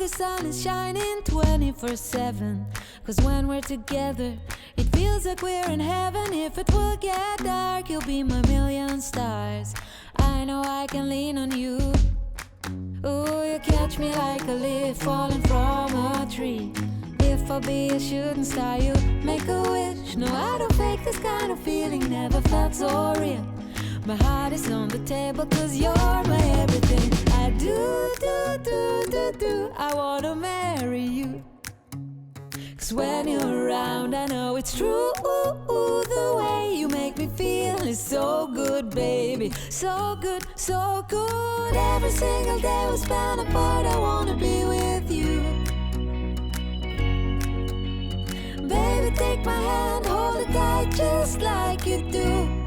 the sun is shining 24/7. 'Cause when we're together, it feels like we're in heaven. If it will get dark, you'll be my million stars. I know I can lean on you. Ooh, you catch me like a leaf falling from a tree. If I'll be a shooting star, you make a wish. No, I don't fake this kind of feeling, never felt so real. My heart is on the table 'cause you're my everything. I do, I wanna marry you. 'Cause when you're around, I know it's true. The way you make me feel is so good, baby. So good, so good. Every single day we spend apart, I wanna be with you. Baby, take my hand, hold it tight just like you do.